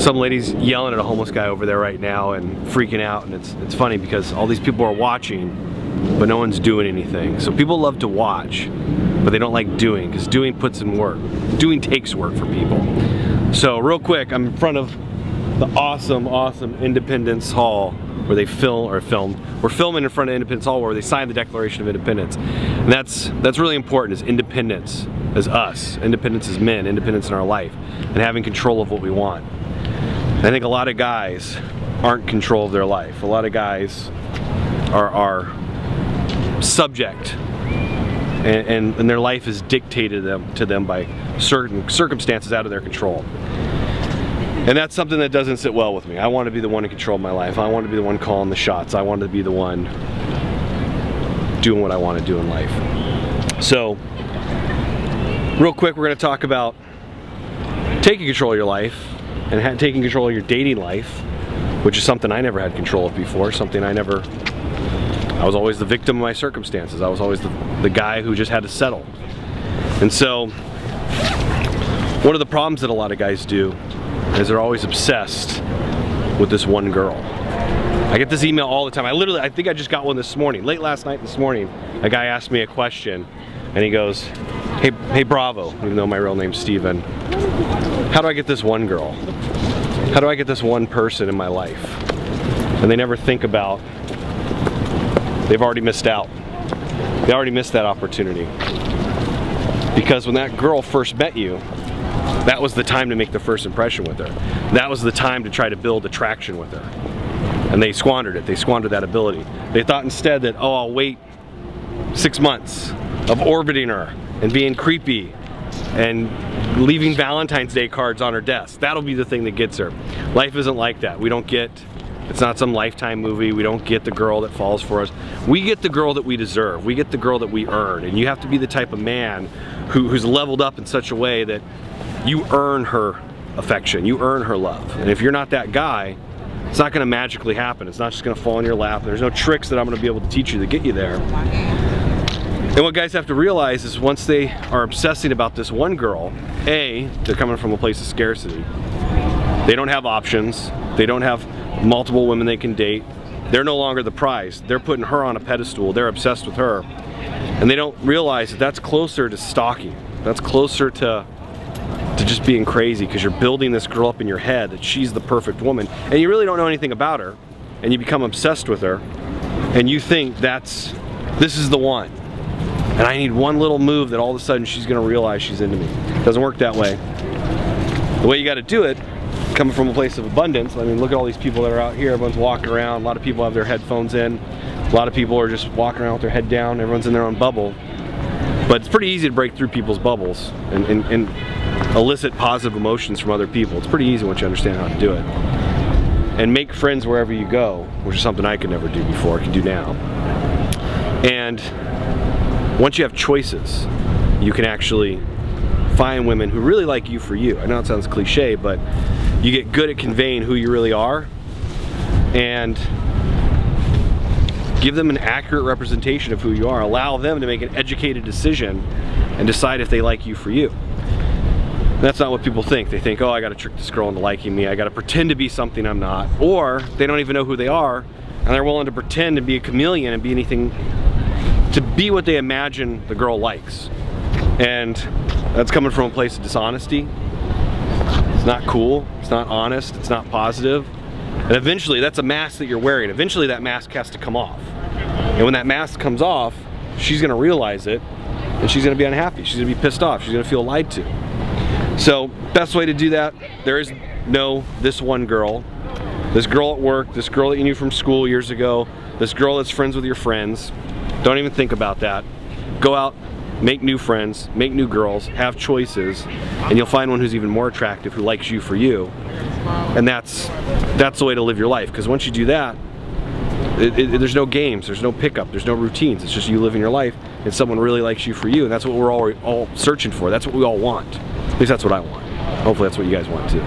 Some lady's yelling at a homeless guy over there right now and freaking out, and it's funny because all these people are watching, but no one's doing anything. So people love to watch, but they don't like doing, because doing puts in work. Doing takes work for people. So real quick, I'm in front of the awesome Independence Hall where they filmed. We're filming in front of Independence Hall where they signed the Declaration of Independence. And that's really important, is independence as us. Independence as men, independence in our life, and having control of what we want. I think a lot of guys aren't in control of their life. A lot of guys are subject, and their life is dictated to them by certain circumstances out of their control. And that's something that doesn't sit well with me. I want to be the one in control of my life. I want to be the one calling the shots. I want to be the one doing what I want to do in life. So, real quick, we're going to talk about taking control of your life and taking control of your dating life, which is something I never had control of before, something I was always the victim of my circumstances. I was always the guy who just had to settle. And so, one of the problems that a lot of guys do is they're always obsessed with this one girl. I get this email all the time. I think I just got one this morning. Late last night, this morning, a guy asked me a question, and he goes, hey Bravo, even though my real name's Steven, how do I get this one girl? How do I get this one person in my life? And they never think about, they've already missed out. They already missed that opportunity. Because when that girl first met you, that was the time to make the first impression with her. That was the time to try to build attraction with her. And they squandered it. They squandered that ability. They thought instead that, oh, I'll wait 6 months of orbiting her and being creepy and leaving Valentine's Day cards on her desk. That'll be the thing that gets her. Life isn't like that. We don't get, it's not some Lifetime movie. We don't get the girl that falls for us. We get the girl that we deserve. We get the girl that we earn. And you have to be the type of man who's leveled up in such a way that you earn her affection, you earn her love. And if you're not that guy, it's not gonna magically happen. It's not just gonna fall in your lap. There's no tricks that I'm gonna be able to teach you to get you there. And what guys have to realize is once they are obsessing about this one girl, A, they're coming from a place of scarcity. They don't have options. They don't have multiple women they can date. They're no longer the prize. They're putting her on a pedestal. They're obsessed with her. And they don't realize that that's closer to stalking. That's closer to just being crazy, because you're building this girl up in your head that she's the perfect woman, and you really don't know anything about her, and you become obsessed with her, and you think this is the one, and I need one little move that all of a sudden she's gonna realize she's into me. It doesn't work that way. The way you gotta do it, coming from a place of abundance, I mean, look at all these people that are out here, everyone's walking around, a lot of people have their headphones in, a lot of people are just walking around with their head down, everyone's in their own bubble. But it's pretty easy to break through people's bubbles and elicit positive emotions from other people. It's pretty easy once you understand how to do it. And make friends wherever you go, which is something I could never do before, I can do now. And once you have choices, you can actually find women who really like you for you. I know it sounds cliche, but you get good at conveying who you really are and give them an accurate representation of who you are. Allow them to make an educated decision and decide if they like you for you. That's not what people think. They think, oh, I gotta trick this girl into liking me. I gotta pretend to be something I'm not. Or they don't even know who they are, and they're willing to pretend and be a chameleon and be anything, to be what they imagine the girl likes. And that's coming from a place of dishonesty. It's not cool, it's not honest, it's not positive. And eventually, that's a mask that you're wearing. Eventually that mask has to come off. And when that mask comes off, she's gonna realize it, and she's gonna be unhappy. She's gonna be pissed off. She's gonna feel lied to. So, best way to do that, there is no this one girl. This girl at work, this girl that you knew from school years ago, this girl that's friends with your friends. Don't even think about that. Go out, make new friends, make new girls, have choices, and you'll find one who's even more attractive, who likes you for you. And that's the way to live your life, because once you do that, there's no games, there's no pickup, there's no routines. It's just you living your life, and someone really likes you for you, and that's what we're all searching for. That's what we all want. At least that's what I want. Hopefully that's what you guys want too.